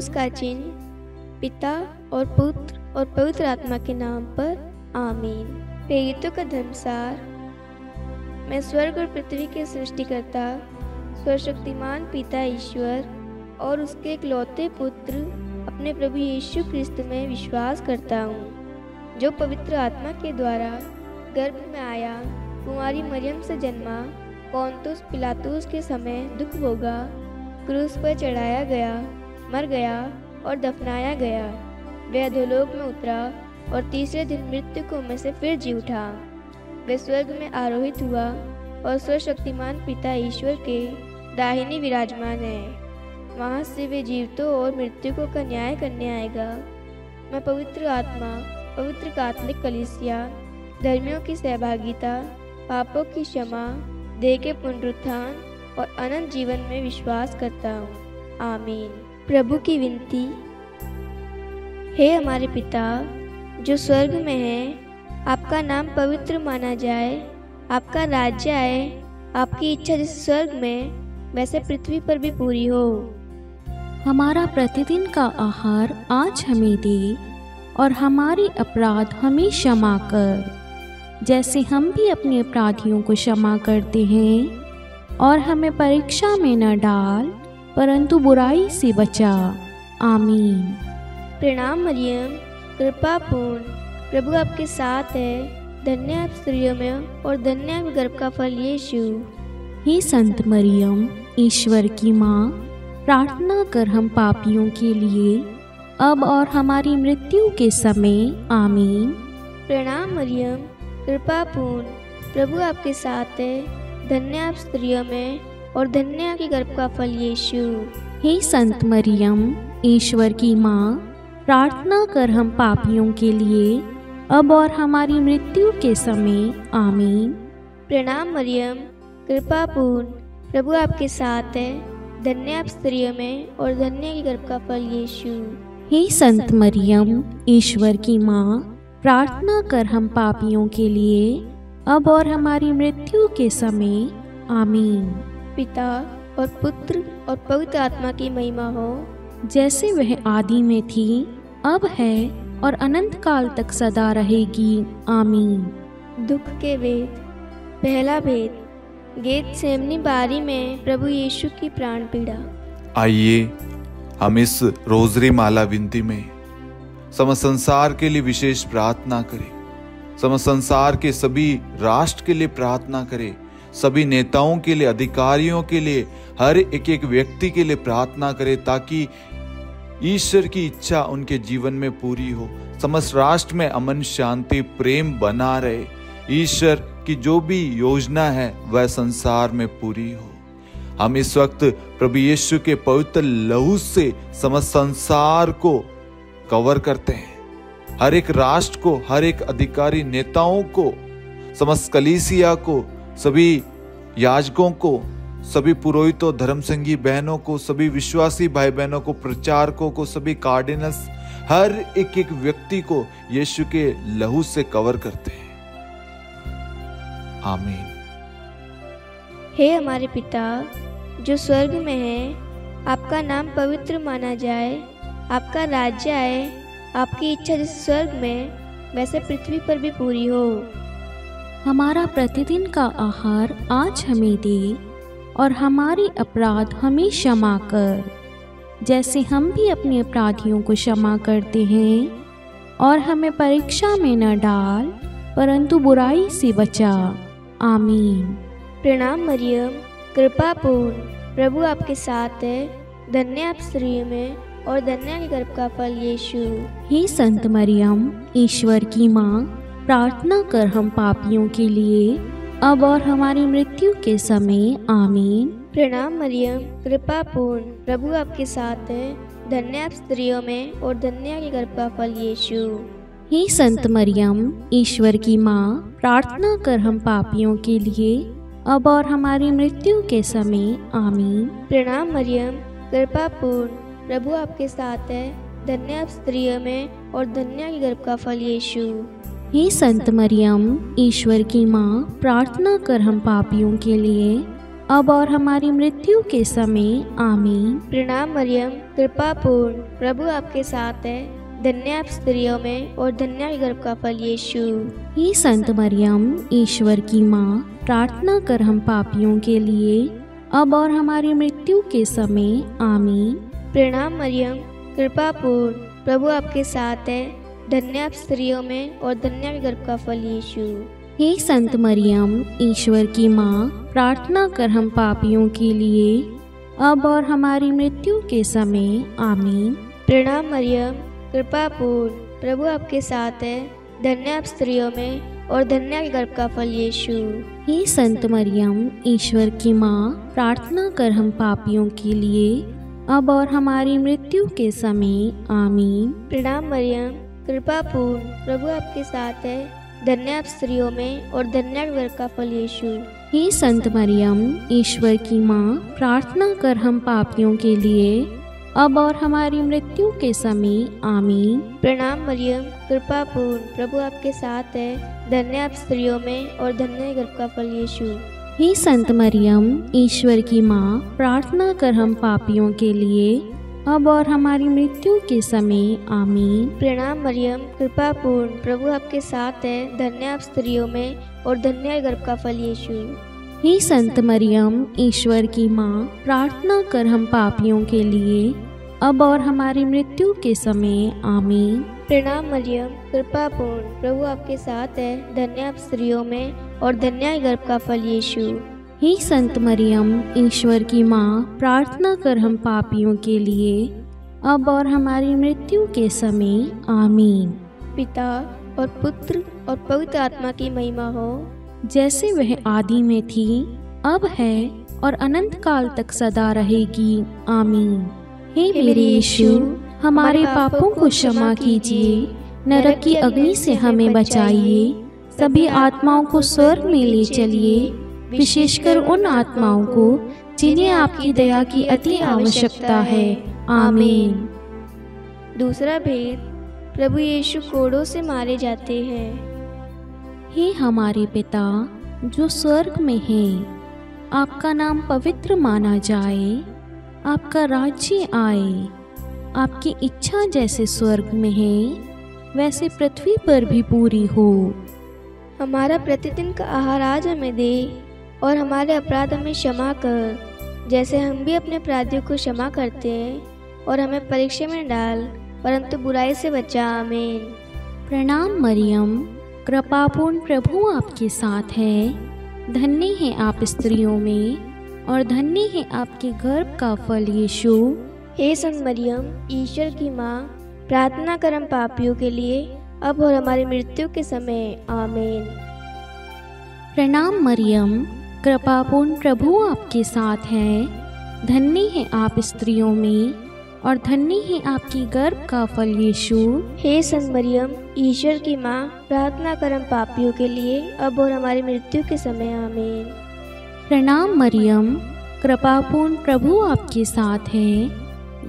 क्रूस का चिन्ह पिता और पुत्र और पवित्र आत्मा के नाम पर आमीन। प्रेरितों का धर्मसार। मैं स्वर्ग और पृथ्वी के सृष्टिकर्ता सर्वशक्तिमान पिता ईश्वर और उसके इकलौते पुत्र अपने प्रभु यीशु क्रिस्त में विश्वास करता हूँ, जो पवित्र आत्मा के द्वारा गर्भ में आया, कुंवारी मरियम से जन्मा, पोंतुस पिलातुस के समय दुख भोगा, क्रूस पर चढ़ाया गया, मर गया और दफनाया गया। वह अधोलोक में उतरा और तीसरे दिन मृत्यु में से फिर जी उठा। वह स्वर्ग में आरोहित हुआ और सर्वशक्तिमान पिता ईश्वर के दाहिने विराजमान है। वहाँ से वे जीवितों और मृतकों का न्याय करने आएगा। मैं पवित्र आत्मा, पवित्र कैथोलिक कलीसिया, धर्मियों की सहभागिता, पापों की क्षमा, देह के पुनरुत्थान और अनंत जीवन में विश्वास करता हूँ। आमीन। प्रभु की विनती। हे हमारे पिता जो स्वर्ग में है, आपका नाम पवित्र माना जाए, आपका राज्य आए, आपकी इच्छा जैसे स्वर्ग में वैसे पृथ्वी पर भी पूरी हो। हमारा प्रतिदिन का आहार आज हमें दे और हमारे अपराध हमें क्षमा कर, जैसे हम भी अपने अपराधियों को क्षमा करते हैं, और हमें परीक्षा में न डाल परंतु बुराई से बचा। आमीन। प्रणाम मरियम, कृपा पूर्ण, प्रभु आपके साथ है। धन्य आप स्त्रियों में और धन्य आप गर्भ का फल यीशु। हे संत मरियम, ईश्वर की माँ, प्रार्थना कर हम पापियों के लिए अब और हमारी मृत्यु के समय। आमीन। प्रणाम मरियम, कृपा पूर्ण, प्रभु आपके साथ है। धन्य आप स्त्रियों में और धन्य आपके गर्भ का फल यीशु। हे संत मरियम, ईश्वर की माँ, प्रार्थना कर हम पापियों के लिए अब और हमारी मृत्यु के समय। आमीन। प्रणाम मरियम, कृपा पूर्ण, प्रभु आपके साथ है। धन्य आप स्त्रियों में और धन्य की गर्भ का फल यीशु। हे संत मरियम, ईश्वर की माँ, प्रार्थना कर हम पापियों के लिए अब और हमारी मृत्यु के समय। आमीन। पिता और पुत्र और पवित्र आत्मा की महिमा हो, जैसे वह आदि में थी, अब है और अनंत काल तक सदा रहेगी। आमीन। दुख के वेद। पहला भेद। गेतसेमनी बारी में प्रभु यीशु की प्राण पीड़ा। आइए हम इस रोजरी माला विनती में समस्त संसार के लिए विशेष प्रार्थना करें। समस्त संसार के सभी राष्ट्र के लिए प्रार्थना करें, सभी नेताओं के लिए, अधिकारियों के लिए, हर एक एक व्यक्ति के लिए प्रार्थना करें, ताकि ईश्वर की इच्छा उनके जीवन में पूरी हो। समस्त राष्ट्र में अमन, शांति, प्रेम बना रहे। ईश्वर की जो भी योजना है वह संसार में पूरी हो। हम इस वक्त प्रभु यीशु के पवित्र लहू से समस्त संसार को कवर करते हैं। हर एक राष्ट्र को, हर एक अधिकारी, नेताओं को, समस्त कलीसिया को, सभी याजकों को, सभी पुरोहितों, धर्मसंगी बहनों को, सभी विश्वासी भाई बहनों को, प्रचारकों को, सभी कार्डिनल्स, हर एक एक व्यक्ति को यीशु के लहू से कवर करते हैं। आमीन। हे हमारे पिता जो स्वर्ग में है, आपका नाम पवित्र माना जाए, आपका राज्य आए, आपकी इच्छा जैसे स्वर्ग में वैसे पृथ्वी पर भी पूरी हो। हमारा प्रतिदिन का आहार आज हमें दे और हमारे अपराध हमें क्षमा कर, जैसे हम भी अपने अपराधियों को क्षमा करते हैं, और हमें परीक्षा में न डाल परंतु बुराई से बचा। आमीन। प्रणाम मरियम, कृपा पूर्ण, प्रभु आपके साथ है। धन्य आप स्त्रियों में और धन्य के गर्भ का फल यीशु। हे संत मरियम, ईश्वर की माँ, प्रार्थना कर हम पापियों के लिए अब और हमारी मृत्यु के समय। आमीन। प्रणाम मरियम, कृपा पूर्ण, प्रभु आपके साथ है। धन्य आप स्त्रियों में और धन्य के गर्भ का फल यीशु। हे संत मरियम, ईश्वर की माँ, प्रार्थना कर हम पापियों के लिए अब और हमारी मृत्यु के समय। आमीन। प्रणाम मरियम, कृपा पूर्ण, प्रभु आपके साथ है। धन्य आप स्त्रियों में और धन्य के गर्भ का फल यीशु। हे संत मरियम, ईश्वर की माँ, प्रार्थना कर हम पापियों के लिए अब और हमारी मृत्यु के समय आमीन। प्रणाम मरियम, कृपा पूर्ण, प्रभु आपके साथ है, धन्य आप स्त्रियों में और धन्य है गर्भ का फल यीशु। हे संत मरियम, ईश्वर की माँ, प्रार्थना कर हम पापियों के लिए, अब और हमारी मृत्यु के समय आमीन। प्रणाम मरियम, कृपा पूर्ण, प्रभु आपके साथ है, धन्य आप स्त्रियों में और धन्य है गर्भ का फल यीशु। हे संत मरियम, ईश्वर की माँ, प्रार्थना कर हम पापियों के लिए, अब और हमारी मृत्यु के समय आमीन। प्रणाम मरियम, कृपा पूर्ण, प्रभु आपके साथ है, धन्य आप स्त्रियों में और धन्य है गर्भ का फल यीशु। हे संत मरियम, ईश्वर की माँ, प्रार्थना कर हम पापियों के लिए, अब और हमारी मृत्यु के समय आमीन। प्रणाम मरियम, कृपा पूर्ण, प्रभु आपके साथ है, धन्य आप स्त्रियों में और धन्य है गर्भ का फल यीशु। हे संत मरियम, ईश्वर की माँ, प्रार्थना कर हम पापियों के लिए, अब और हमारी मृत्यु के समय आमीन। प्रणाम मरियम, कृपा पूर्ण, प्रभु आपके साथ है, धन्य आप स्त्रियों में और धन्य है गर्भ का फल यीशु। हे संत मरियम, ईश्वर की माँ, प्रार्थना कर हम पापियों के लिए, अब और हमारी मृत्यु के समय आमीन। प्रणाम मरियम, कृपा पूर्ण, प्रभु आपके साथ है, धन्य आप स्त्रियों में और धन्य है गर्भ का फल यीशु। हे संत मरियम, ईश्वर की माँ, प्रार्थना कर हम पापियों के लिए, अब और हमारी मृत्यु के समय आमीन। प्रणाम मरियम, कृपा पूर्ण, प्रभु आपके साथ है, धन्य आप स्त्रियों में और धन्य है गर्भ का फल यीशु। हे संत मरियम, ईश्वर की माँ, प्रार्थना कर हम पापियों के लिए, अब और हमारी मृत्यु के समय आमीन। पिता और पुत्र और पवित्र आत्मा की महिमा हो, जैसे वह आदि में थी, अब है और अनंत काल तक सदा रहेगी, आमीन। हे मेरे यीशु, हमारे पापों को क्षमा कीजिए, नरक की अग्नि से हमें बचाइए, सभी आत्माओं को स्वर्ग में ले चलिए, विशेषकर उन आत्माओं को जिन्हें आपकी दया की अति आवश्यकता है, आमीन। दूसरा भेद, प्रभु यीशु कोड़ों से मारे जाते हैं। हे हमारे पिता जो स्वर्ग में है, आपका नाम पवित्र माना जाए, आपका राज्य आए, आपकी इच्छा जैसे स्वर्ग में है वैसे पृथ्वी पर भी पूरी हो। हमारा प्रतिदिन का आहार आज हमें दे और हमारे अपराध हमें क्षमा कर, जैसे हम भी अपने अपराधियों को क्षमा करते हैं, और हमें परीक्षा में डाल परंतु बुराई से बचा, आमीन। प्रणाम मरियम, कृपापूर्ण, प्रभु आपके साथ है, धन्य है आप स्त्रियों में और धन्य है आपके गर्भ का फल यीशु। हे संत मरियम, ईश्वर की माँ, प्रार्थना कर हम पापियों के लिए, अब और हमारी मृत्यु के समय, आमीन। प्रणाम मरियम, कृपापूर्ण, प्रभु आपके साथ है, धन्य है आप स्त्रियों में और धन्य है आपकी गर्भ का फल यीशु। हे संत मरियम, ईश्वर की माँ, प्रार्थना कर हम पापियों के लिए, अब और हमारी मृत्यु के समय, आमीन। प्रणाम मरियम, कृपापूर्ण, प्रभु आपके साथ है,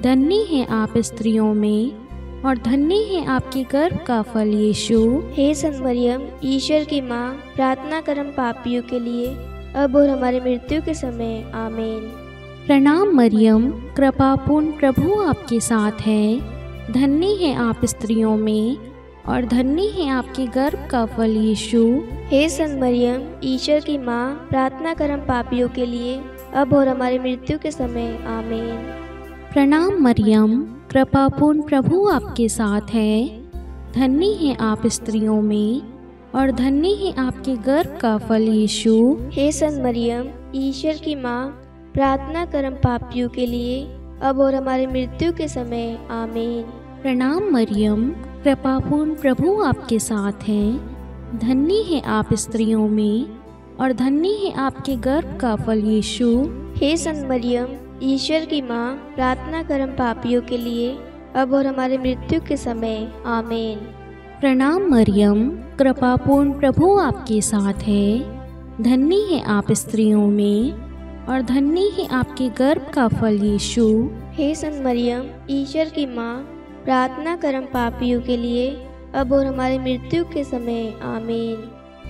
धन्य है आप स्त्रियों में और धन्य है आपके गर्भ का फल यीशु। हे संत मरियम, ईश्वर की माँ, प्रार्थना कर हम पापियों के लिए, अब और हमारी मृत्यु के समय, आमीन। प्रणाम मरियम, कृपापूर्ण, प्रभु आपके साथ है, धन्य है आप स्त्रियों में और धन्य है आपके गर्भ का फल यीशु। हे संत मरियम, ईश्वर की माँ, प्रार्थना कर हम पापियों के लिए, अब और हमारी मृत्यु के समय, आमीन। प्रणाम मरियम, कृपापूर्ण, प्रभु आपके साथ है, धन्य है आप स्त्रियों में और धन्य है आपके गर्भ का फल यीशु। हे संत मरियम, ईश्वर की माँ, प्रार्थना कर हम पापियों के लिए, अब और हमारी मृत्यु के समय, आमीन। प्रणाम मरियम, कृपापूर्ण, प्रभु आपके साथ है, धन्य है आप स्त्रियों में और धन्य है आपके गर्भ का फल यीशु। हे संत मरियम, ईश्वर की माँ, प्रार्थना कर हम पापियों के लिए, अब और हमारी मृत्यु के समय, आमीन। प्रणाम मरियम, कृपापूर्ण, प्रभु आपके साथ है, धन्य है आप स्त्रियों में और धन्य है आपके गर्भ का फल यीशु। हे संत मरियम, ईश्वर की माँ, प्रार्थना कर हम पापियों के लिए, अब और हमारी मृत्यु के समय, आमीन।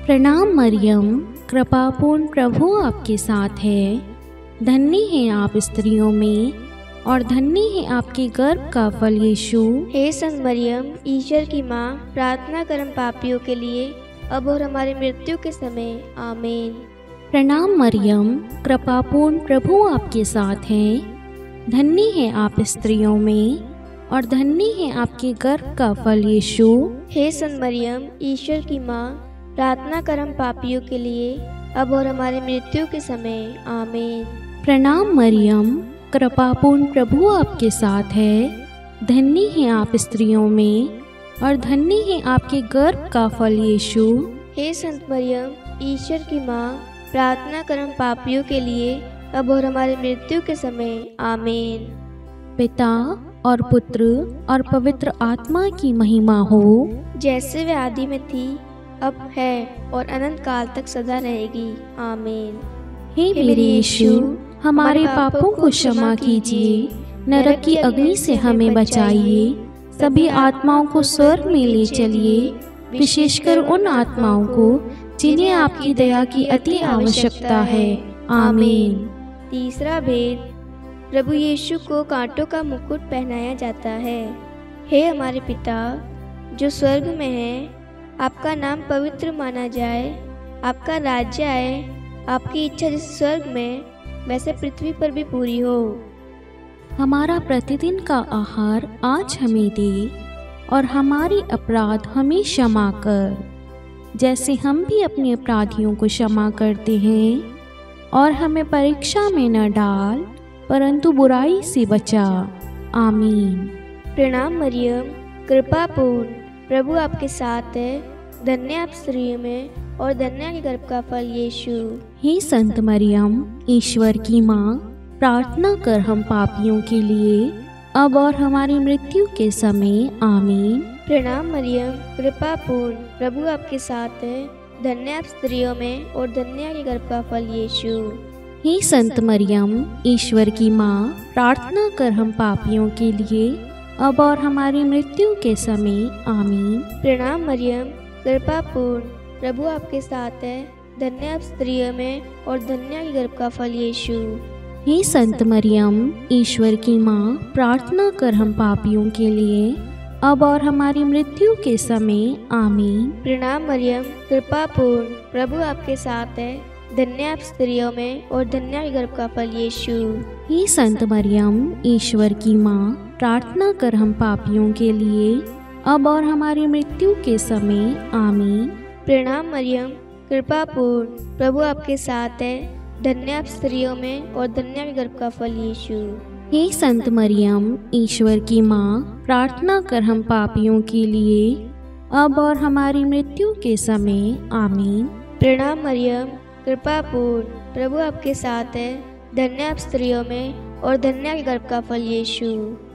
प्रणाम मरियम, कृपापूर्ण, प्रभु आपके साथ है, धन्य हैं आप स्त्रियों में, और धन्य है आपके गर्भ का फल यीशु। हे संत मरियम, ईश्वर की माँ, प्रार्थना कर हम पापियों के लिए, अब और हमारी मृत्यु के समय। आमीन। प्रणाम मरियम, कृपापूर्ण प्रभु आपके साथ हैं। धन्य है आप स्त्रियों में, और धन्य है आपके गर्भ का फल यीशु। हे संत मरियम, ईश्वर की माँ, प्रार्थना कर हम पापियों के लिए, अब और हमारी मृत्यु के समय। आमीन। प्रणाम मरियम, कृपापूर्ण प्रभु आपके साथ है। धन्य है आप स्त्रियों में, और धन्य है आपके गर्भ का फल यीशु। हे संत मरियम, ईश्वर की माँ, प्रार्थना कर हम पापियों के लिए, अब और हमारी मृत्यु के समय। आमीन। पिता और पुत्र और पवित्र आत्मा की महिमा हो, जैसे वे आदि में थी, अब है और अनंत काल तक सदा रहेगी। आमीन। हे मेरे यीशु, हमारे पापों को क्षमा कीजिए, नरक की अग्नि से हमें बचाइए, सभी आत्माओं को स्वर्ग में ले चलिए, विशेषकर उन आत्माओं को जिन्हें आपकी दया की अति आवश्यकता है। आमीन। तीसरा भेद, प्रभु यीशु को कांटों का मुकुट पहनाया जाता है। हे हमारे पिता जो स्वर्ग में है, आपका नाम पवित्र माना जाए, आपका राज्य आए, आपकी इच्छा जैसे स्वर्ग में वैसे पृथ्वी पर भी पूरी हो। हमारा प्रतिदिन का आहार आज हमें दे, और हमारे अपराध हमें क्षमा कर, जैसे हम भी अपने अपराधियों को क्षमा करते हैं, और हमें परीक्षा में न डाल, परंतु बुराई से बचा। आमीन। प्रणाम मरियम, कृपापूर्ण प्रभु आपके साथ है, धन्य आप स्त्रियों में, और धन्य के गर्भ का फल यीशु। हे संत मरियम, ईश्वर की माँ, प्रार्थना कर हम पापियों के लिए, अब और हमारी मृत्यु के समय। आमीन। प्रणाम मरियम, कृपापूर्ण प्रभु आपके साथ है, धन्य आप स्त्रियों में, और धन्य के गर्भ का फल यीशु। हे संत मरियम, ईश्वर की माँ, प्रार्थना कर हम पापियों के लिए, अब और हमारी मृत्यु के समय। आमीन। प्रणाम मरियम, कृपापूर्ण प्रभु आपके साथ है, धन्य आप स्त्रियों में, और धन्य के गर्भ का फल यीशु। हे संत मरियम, ईश्वर की माँ, प्रार्थना कर हम पापियों के लिए, अब और हमारी मृत्यु के समय। आमीन। प्रणाम मरियम, कृपापूर्ण प्रभु आपके साथ है, धन्य आप स्त्रियों में, और धन्य के गर्भ का फल यीशु। हे संत मरियम, ईश्वर की माँ, प्रार्थना कर हम पापियों के लिए, अब और हमारी मृत्यु के समय। आमीन। प्रणाम मरियम, कृपापूर्ण प्रभु आपके साथ है, धन्य आप स्त्रियों में, और धन्य के गर्भ का फल यीशु। हे संत मरियम, ईश्वर की माँ, प्रार्थना कर हम पापियों के लिए, अब और हमारी मृत्यु के समय। आमीन। प्रणाम मरियम, कृपापूर्ण प्रभु आपके साथ है, धन्य आप स्त्रियों में, और धन्य के गर्भ का फल यीशु।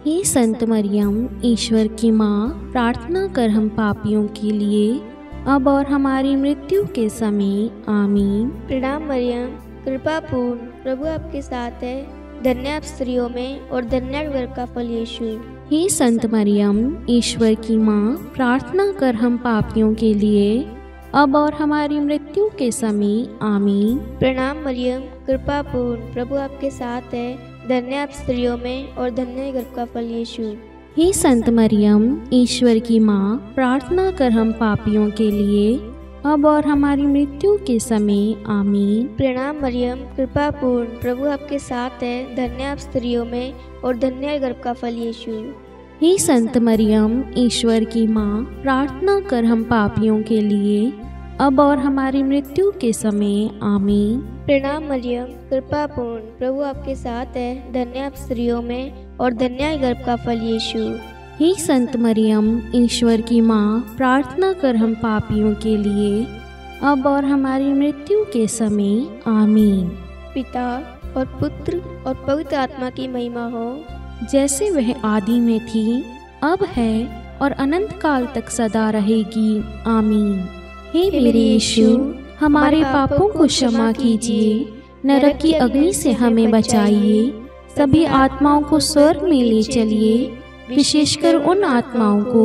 हे संत मरियम, ईश्वर की माँ, प्रार्थना कर हम पापियों के लिए, अब और हमारी मृत्यु के समय। आमीन। प्रणाम मरियम, कृपापूर्ण प्रभु आपके साथ है, धन्य आप स्त्रियों में, और धन्य के गर्भ का फल यीशु। हे संत मरियम, ईश्वर की माँ, प्रार्थना कर हम पापियों के लिए, अब और हमारी मृत्यु के समय। आमीन। प्रणाम मरियम, कृपापूर्ण प्रभु आपके साथ है, धन्य आप स्त्रियों में, और धन्य के गर्भ का फल यीशु। हे संत मरियम, ईश्वर की माँ, प्रार्थना कर हम पापियों के लिए, अब और हमारी मृत्यु के समय। आमीन। प्रणाम मरियम, कृपापूर्ण प्रभु आपके साथ है, धन्य आप स्त्रियों में, और धन्य के गर्भ का फल यीशु। हे संत मरियम, ईश्वर की माँ, प्रार्थना कर हम पापियों के लिए, अब और हमारी मृत्यु के समय। आमीन। प्रणाम मरियम, कृपापूर्ण प्रभु आपके साथ है, धन्य आप स्त्रियों में, और धन्य के गर्भ का फल यीशु। हे संत मरियम, ईश्वर की माँ, प्रार्थना कर हम पापियों के लिए, अब और हमारी मृत्यु के समय। आमीन। पिता और पुत्र और पवित्र आत्मा की महिमा हो, जैसे वह आदि में थी, अब है और अनंत काल तक सदा रहेगी। आमीन। हे मेरे यीशु, हमारे पापों को क्षमा कीजिए, नरक की अग्नि से हमें बचाइए, सभी आत्माओं को स्वर्ग में ले चलिए, विशेषकर उन आत्माओं को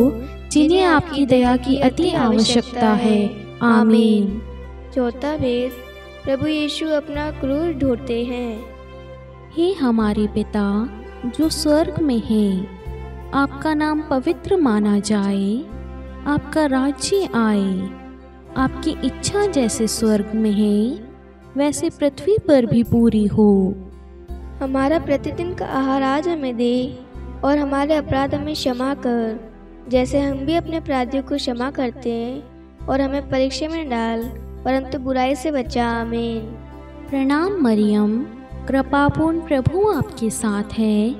जिन्हें आपकी दया की अति आवश्यकता है। आमीन। चौथा भेद, प्रभु यीशु अपना क्रूस ढोते हैं। हे हमारे पिता जो स्वर्ग में है, आपका नाम पवित्र माना जाए, आपका राज्य आए, आपकी इच्छा जैसे स्वर्ग में है वैसे पृथ्वी पर भी पूरी हो। हमारा प्रतिदिन का आहार आज हमें दे, और हमारे अपराध हमें क्षमा कर, जैसे हम भी अपने अपराधियों को क्षमा करते हैं, और हमें परीक्षा में डाल, परंतु बुराई से बचा। आमीन। प्रणाम मरियम, कृपापूर्ण प्रभु आपके साथ है,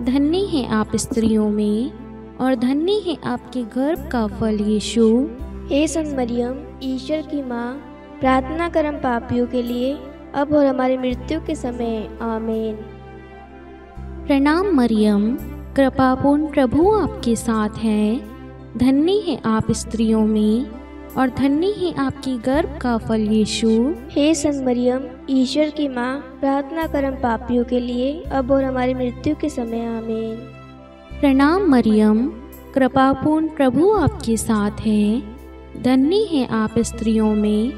धन्य है आप स्त्रियों में, और धन्य है आपके गर्भ का फल यीशु। हे संत मरियम, ईश्वर की माँ, प्रार्थना कर हम पापियों के लिए, अब और हमारी मृत्यु के समय। आमीन। प्रणाम मरियम, कृपापूर्ण प्रभु आपके साथ है, धन्य है आप स्त्रियों में, और धन्य है आपकी गर्भ का फल यीशु। हे संत मरियम, ईश्वर की माँ, प्रार्थना कर हम पापियों के लिए, अब और हमारी मृत्यु के समय। आमीन। प्रणाम मरियम, कृपापूर्ण प्रभु आपके साथ है, धन्य है आप स्त्रियों में,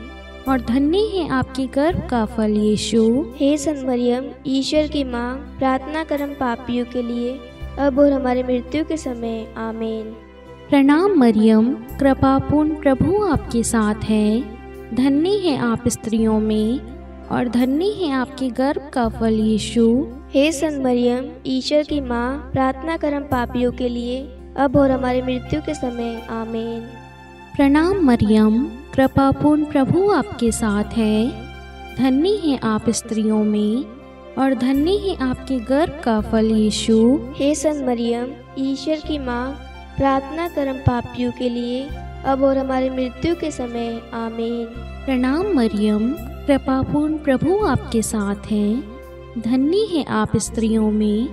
और धन्य है आपके गर्भ का फल यीशु। हे संत मरियम, ईश्वर की माँ, प्रार्थना कर हम पापियों के लिए, अब और हमारी मृत्यु के समय। आमीन। प्रणाम मरियम, कृपापूर्ण प्रभु आपके साथ है, धन्य है आप स्त्रियों में, और धन्य है आपके गर्भ का फल यीशु। हे संत मरियम, ईश्वर की माँ, प्रार्थना कर हम पापियों के लिए, अब और हमारी मृत्यु के समय। आमीन। प्रणाम मरियम, कृपापूर्ण प्रभु आपके साथ है, धन्य है आप स्त्रियों में, और धन्य है आपके गर्भ का फल यीशु। हे संत मरियम, ईश्वर की माँ, प्रार्थना कर हम पापियों के लिए, अब और हमारी मृत्यु के समय। आमीन। प्रणाम मरियम, कृपापूर्ण प्रभु आपके साथ है, धन्य है आप स्त्रियों में,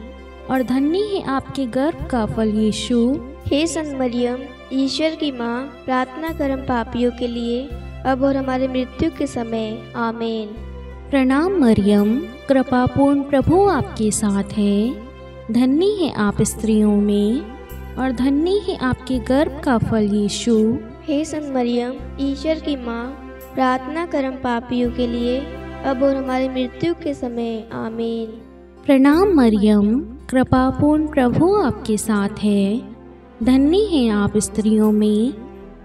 और धन्य है आपके गर्भ का फल यीशु। हे संत मरियम, ईश्वर की माँ, प्रार्थना कर हम पापियों के लिए, अब और हमारी मृत्यु के समय। आमीन। प्रणाम मरियम, कृपापूर्ण प्रभु आपके साथ है, धन्य है आप स्त्रियों में, और धन्य है आपके गर्भ का फल यीशु। हे संत मरियम, ईश्वर की माँ, प्रार्थना कर हम पापियों के लिए, अब और हमारी मृत्यु के समय। आमीन। प्रणाम मरियम, कृपापूर्ण प्रभु आपके साथ है, धन्य है आप स्त्रियों में,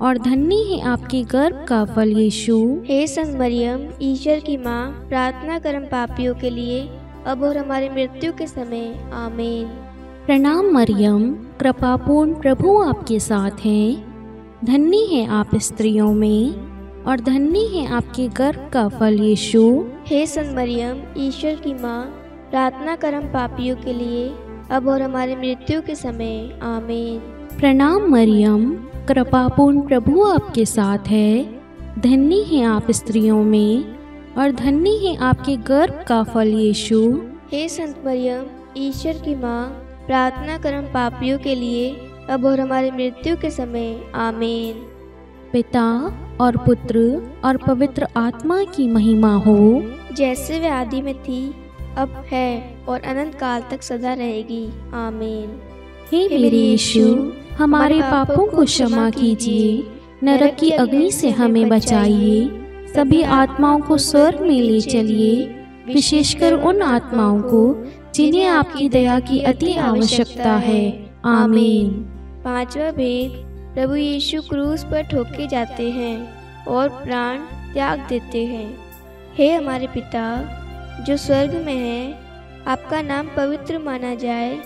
और धन्य है आपके गर्भ का फल यीशु। हे संत मरियम, ईश्वर की माँ, प्रार्थना कर हम पापियों के लिए, अब और हमारी मृत्यु के समय। आमीन। प्रणाम मरियम, कृपापूर्ण प्रभु आपके साथ है, धन्य है आप स्त्रियों में, और धन्य है आपके गर्भ का फल यीशु। हे संत मरियम, ईश्वर की माँ, प्रार्थना कर हम पापियों के लिए, अब और हमारी मृत्यु के समय। आमीन। प्रणाम मरियम, कृपापूर्ण प्रभु आपके साथ है, धन्य है आप स्त्रियों में, और धन्य है आपके गर्भ का फल यीशु। हे संत मरियम, ईश्वर की माँ, प्रार्थना कर हम पापियों के लिए, अब और हमारी मृत्यु के समय। आमीन। पिता और पुत्र और पवित्र आत्मा की महिमा हो, जैसे वे आदि में थी, अब है, और अनंत काल तक सदा रहेगी। आमीन। हे मेरे यीशु, हमारे पापों को क्षमा कीजिए, नरक की अग्नि से हमें बचाइए, सभी आत्माओं को स्वर्ग में ले चलिए, विशेषकर उन आत्माओं को जिन्हें आपकी दया की अति आवश्यकता है। आमीन। पांचवा भेद, प्रभु यीशु क्रूस पर ठोके जाते हैं और प्राण त्याग देते हैं। हे हमारे पिता जो स्वर्ग में है, आपका नाम पवित्र माना जाए,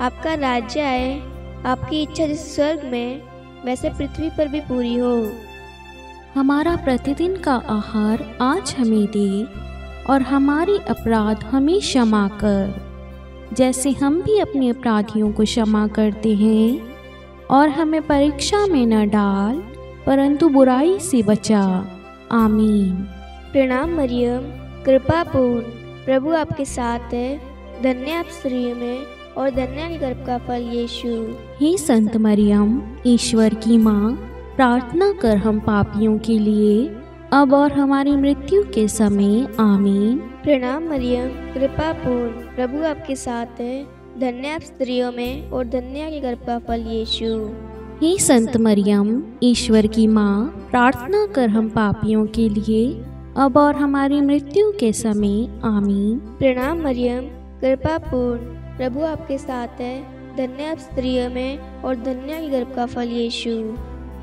आपका राज्य आए, आपकी इच्छा जैसे स्वर्ग में वैसे पृथ्वी पर भी पूरी हो। हमारा प्रतिदिन का आहार आज हमें दे, और हमारे अपराध हमें क्षमा कर, जैसे हम भी अपने अपराधियों को क्षमा करते हैं, और हमें परीक्षा में न डाल, परंतु बुराई से बचा। आमीन। प्रणाम मरियम, कृपा पूर्ण, प्रभु आपके साथ है, धन्य आप स्त्रियों में, और धन्य आपके गर्भ का फल यीशु। हे संत मरियम, ईश्वर की माँ, प्रार्थना कर हम पापियों के लिए, अब और हमारी मृत्यु के समय। आमीन। प्रणाम मरियम, कृपा पूर्ण, प्रभु आपके साथ है, धन्य आप स्त्रियों में, और धन्य आपके गर्भ का फल यीशु। हे संत मरियम, ईश्वर की माँ, प्रार्थना कर हम पापियों के लिए, अब और हमारी मृत्यु के समय। आमीन। प्रणाम मरियम, कृपा पूर्ण प्रभु आपके साथ है, धन्य आप स्त्रियों में और धन्य आपके गर्भ का फल यीशु।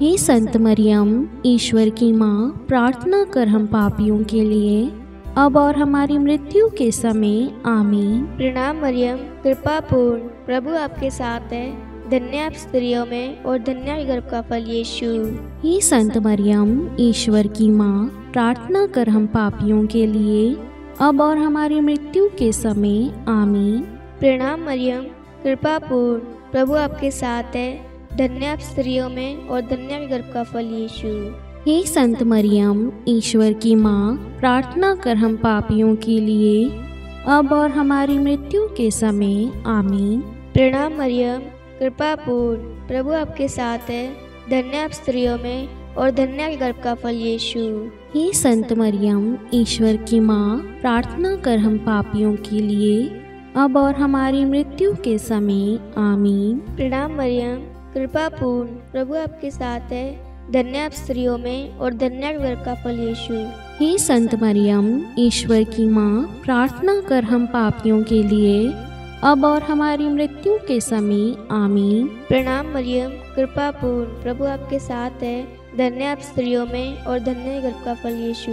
हे संत मरियम, ईश्वर की माँ, प्रार्थना कर हम पापियों के लिए, अब और हमारी मृत्यु के समय। आमीन। प्रणाम मरियम, कृपा पूर्ण प्रभु आपके साथ है, धन्य आप स्त्रियों में और धन्य आपके गर्भ का फल यीशु। हे संत मरियम, ईश्वर की माँ, प्रार्थना कर हम पापियों के लिए, अब और हमारी मृत्यु के समय। आमीन। प्रणाम मरियम, कृपा पूर्ण प्रभु आपके साथ है, धन्य आप स्त्रियों में और धन्य आपके गर्भ का फल यीशु। हे संत मरियम, ईश्वर की माँ, प्रार्थना कर हम पापियों के लिए, अब और हमारी मृत्यु के समय। आमीन। प्रणाम मरियम, कृपा पूर्ण प्रभु आपके साथ है, धन्य आप स्त्रियों में और धन्य आपके गर्भ का फल यीशु। हे संत मरियम, ईश्वर की माँ, प्रार्थना कर हम पापियों के लिए, अब और हमारी मृत्यु के समय। आमीन। प्रणाम मरियम, कृपा पूर्ण प्रभु आपके साथ है, धन्य आप स्त्रियों में और धन्य आपके गर्भ का फल यीशु। हे संत मरियम, ईश्वर की माँ, प्रार्थना कर हम पापियों के लिए, अब और हमारी मृत्यु के समय। आमीन। प्रणाम मरियम, कृपा पूर्ण प्रभु आपके साथ है, धन्य आप स्त्रियों में और धन्य आपके गर्भ का फल यीशु।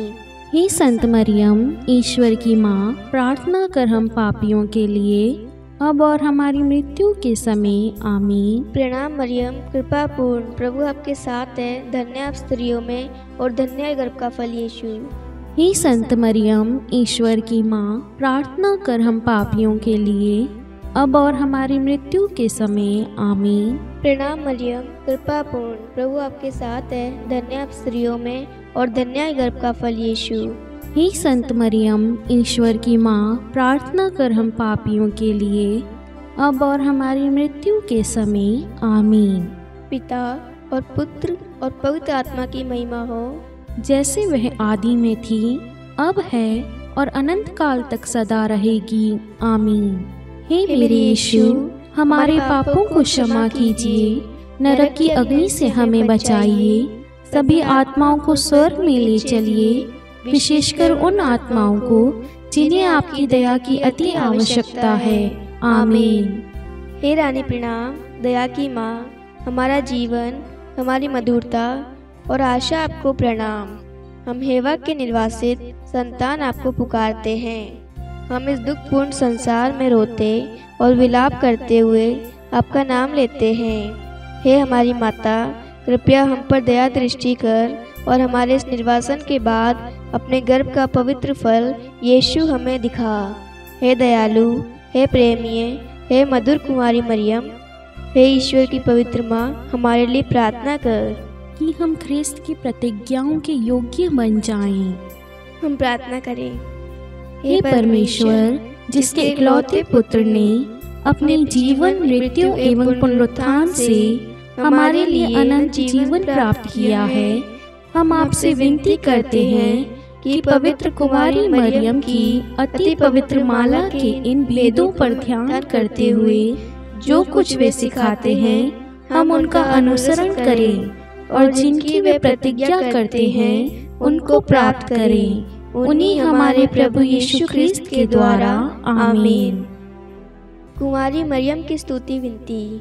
हे संत मरियम, ईश्वर की माँ, प्रार्थना कर हम पापियों के लिए, अब और हमारी मृत्यु के समय। आमीन। प्रणाम मरियम, कृपा पूर्ण प्रभु आपके साथ है, धन्य आप स्त्रियों में और धन्य आपके गर्भ का फल यीशु। हे संत मरियम, ईश्वर की माँ, प्रार्थना कर हम पापियों के लिए, अब और हमारी मृत्यु के समय। आमीन। प्रणाम मरियम, कृपा पूर्ण प्रभु आपके साथ है, धन्य आप स्त्रियों में और धन्य आपके गर्भ का फल यीशु। हे संत मरियम, ईश्वर की माँ, प्रार्थना कर हम पापियों के लिए, अब और हमारी मृत्यु के समय। आमीन। पिता और पुत्र और पवित्र आत्मा की महिमा हो, जैसे वह आदि में थी, अब है और अनंत काल तक सदा रहेगी। आमीन। हे मेरे यीशु, हमारे पापों को क्षमा कीजिए, नरक की अग्नि से हमें बचाइए, सभी आत्माओं को स्वर्ग में ले चलिए, विशेषकर उन आत्माओं को जिन्हें आपकी दया की अति आवश्यकता है। आमीन। हे रानी प्रणाम, दया की माँ, हमारा जीवन, हमारी मधुरता और आशा आपको प्रणाम। हम हेवा के निर्वासित संतान आपको पुकारते हैं। हम इस दुखपूर्ण संसार में रोते और विलाप करते हुए आपका नाम लेते हैं। हे हमारी माता, कृपया हम पर दया दृष्टि कर और हमारे इस निर्वासन के बाद अपने गर्भ का पवित्र फल यीशु हमें दिखा। हे दयालु, हे प्रेमीय, हे मधुर कुमारी मरियम, हे ईश्वर की पवित्र माँ, हमारे लिए प्रार्थना कर कि हम ख्रिस्त की प्रतिज्ञाओं के योग्य बन जाएं। हम प्रार्थना करें। हे परमेश्वर, जिसके इकलौते पुत्र ने अपने जीवन, मृत्यु एवं पुनरुत्थान से हमारे लिए अनंत जीवन प्राप्त किया है, हम आपसे विनती करते हैं कि पवित्र कुमारी मरियम की अति पवित्र माला के इन वेदों पर ध्यान करते हुए जो कुछ वे सिखाते हैं, हम उनका अनुसरण करें और जिनकी वे प्रतिज्ञा करते हैं उनको प्राप्त करें। उन्हीं हमारे प्रभु यीशु ख्रिस्त के द्वारा। आमीन। कुमारी मरियम की स्तुति विनती।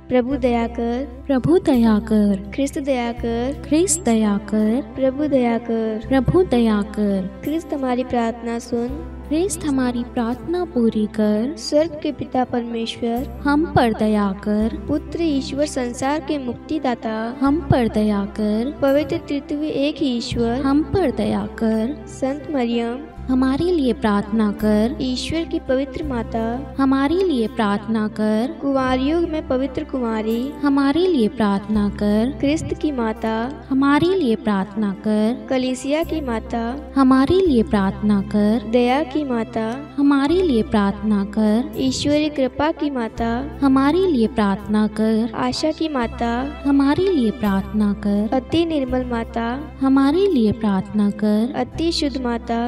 प्रभु दया कर, प्रभु दया कर, ख्रिस्त दया कर, ख्रिस्त दया कर, प्रभु दया कर, प्रभु दया कर। ख्रिस्त हमारी प्रार्थना सुन, ख्रिस्त हमारी प्रार्थना पूरी कर। स्वर्ग के पिता परमेश्वर, हम पर दया कर। पुत्र ईश्वर संसार के मुक्तिदाता, हम पर दया कर। पवित्र तृतीय एक ही ईश्वर, हम पर दया कर। संत मरियम, हमारे लिए प्रार्थना कर। ईश्वर की पवित्र माता, हमारे लिए प्रार्थना कर। कुंवारियों में पवित्र कुमारी, हमारे लिए प्रार्थना कर। ख्रिस्त की माता, हमारे लिए प्रार्थना कर। कलीसिया की माता, हमारे लिए प्रार्थना कर। दया की माता, हमारे लिए प्रार्थना कर। ईश्वरीय कृपा की माता, हमारे लिए प्रार्थना कर। आशा की माता, हमारे लिए प्रार्थना कर। अति निर्मल माता, हमारे लिए प्रार्थना कर। अति शुद्ध माता,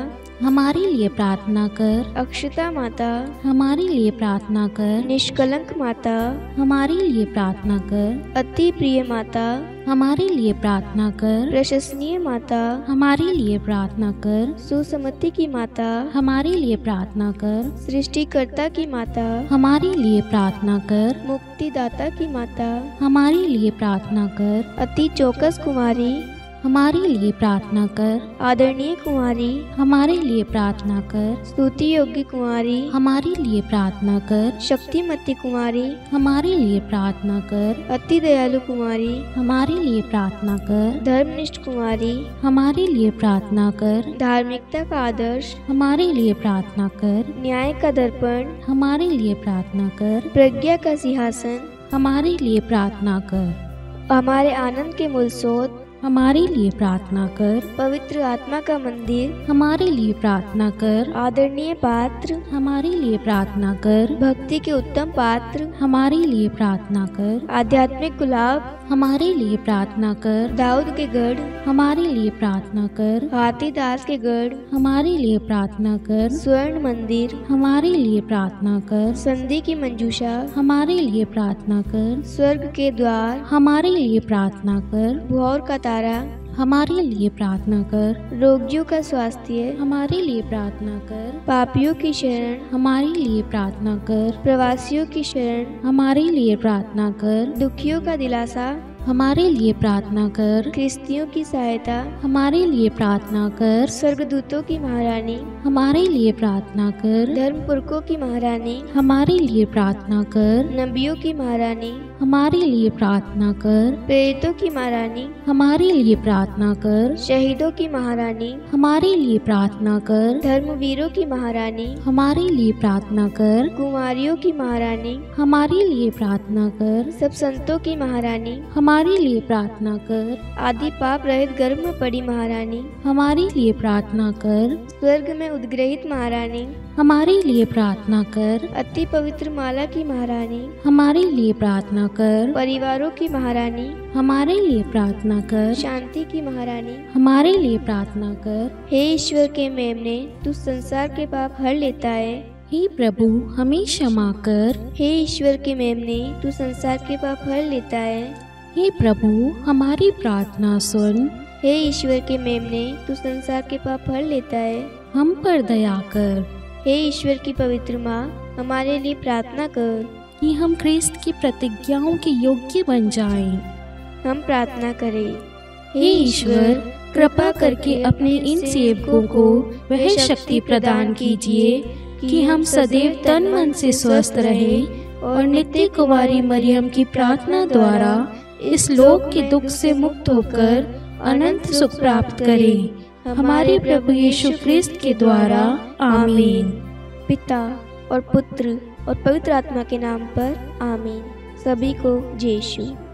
हमारे लिए प्रार्थना कर। अक्षता माता, हमारे लिए प्रार्थना कर। निष्कलंक माता, हमारे लिए प्रार्थना कर। अति प्रिय माता, हमारे लिए प्रार्थना कर। प्रशंसनीय माता, हमारे लिए प्रार्थना कर। सुसमति की माता, हमारे लिए प्रार्थना कर। सृष्टिकर्ता की माता, हमारे लिए प्रार्थना कर। मुक्तिदाता की माता, हमारे लिए प्रार्थना कर। अति चौकस कुमारी, हमारे लिए प्रार्थना कर। आदरणीय कुमारी, हमारे लिए प्रार्थना कर। स्तुति योग्य कुमारी, हमारे लिए प्रार्थना कर। शक्तिमती कुमारी, हमारे लिए प्रार्थना कर। अति दयालु कुमारी, हमारे लिए प्रार्थना कर। धर्मनिष्ठ कुमारी, हमारे लिए प्रार्थना कर। धार्मिकता का आदर्श, हमारे लिए प्रार्थना कर। न्याय का दर्पण, हमारे लिए प्रार्थना कर। प्रज्ञा का सिंहासन, हमारे लिए प्रार्थना कर। हमारे आनंद के मूल स्रोत, हमारे लिए प्रार्थना कर। पवित्र आत्मा का मंदिर, हमारे लिए प्रार्थना कर। आदरणीय पात्र, हमारे लिए प्रार्थना कर। भक्ति के उत्तम पात्र, हमारे लिए प्रार्थना कर। आध्यात्मिक गुलाब, हमारे लिए प्रार्थना कर। दाऊद के गढ़, हमारे लिए प्रार्थना कर। हाथीदास के गढ़, हमारे लिए प्रार्थना कर। स्वर्ण मंदिर, हमारे लिए प्रार्थना कर। संधि की मंजूषा, हमारे लिए प्रार्थना कर। स्वर्ग के द्वार, हमारे लिए प्रार्थना कर। भौर का तारा, हमारे लिए प्रार्थना कर। रोगियों का स्वास्थ्य, हमारे लिए प्रार्थना कर। पापियों की शरण, हमारे लिए प्रार्थना कर। प्रवासियों की शरण, हमारे लिए प्रार्थना कर। दुखियों का दिलासा, हमारे लिए प्रार्थना कर। ख्रिस्तियों की सहायता, हमारे लिए प्रार्थना कर। स्वर्गदूतों की महारानी, हमारे लिए प्रार्थना कर। धर्मपुरखों की महारानी, हमारे लिए प्रार्थना कर। नबियों की महारानी, हमारे लिए प्रार्थना कर। प्रेरितों की महारानी, हमारे लिए प्रार्थना कर। शहीदों की महारानी, हमारे लिए प्रार्थना कर। धर्मवीरों की महारानी, हमारे लिए प्रार्थना कर। कुमारियों की महारानी, हमारे लिए प्रार्थना कर। सब संतों की महारानी, हमारे लिए प्रार्थना कर। आदि पाप रहित गर्भ में पड़ी महारानी, हमारे लिए प्रार्थना कर। स्वर्ग में उद्ग्रहित महारानी, हमारे लिए प्रार्थना कर। अति पवित्र माला की महारानी, हमारे लिए प्रार्थना कर। परिवारों की महारानी, हमारे लिए प्रार्थना कर। शांति की महारानी, हमारे लिए प्रार्थना कर। हे ईश्वर के मेमने, तू संसार के पाप हर लेता है। हे प्रभु, हमें क्षमा कर। हे ईश्वर के मेमने, तू संसार के पाप हर लेता है। हे प्रभु, हमारी प्रार्थना सुन। हे ईश्वर के मेमने, तू संसार के पाप हर लेता है। हम पर दया कर। हे ईश्वर की पवित्र माँ, हमारे लिए प्रार्थना कर कि हम ख्रिस्त की प्रतिज्ञाओं के योग्य बन जाएं। हम प्रार्थना करें। हे ईश्वर, कृपा करके अपने इन सेवकों को वह शक्ति प्रदान कीजिए कि हम सदैव तन मन से स्वस्थ रहें और नित्य कुमारी मरियम की प्रार्थना द्वारा इस लोक के दुख से मुक्त होकर अनंत सुख प्राप्त करें। हमारे प्रभु यीशु ख्रिस्त के द्वारा, आमीन। पिता और पुत्र और पवित्र आत्मा के नाम पर, आमीन। सभी को जय यीशु।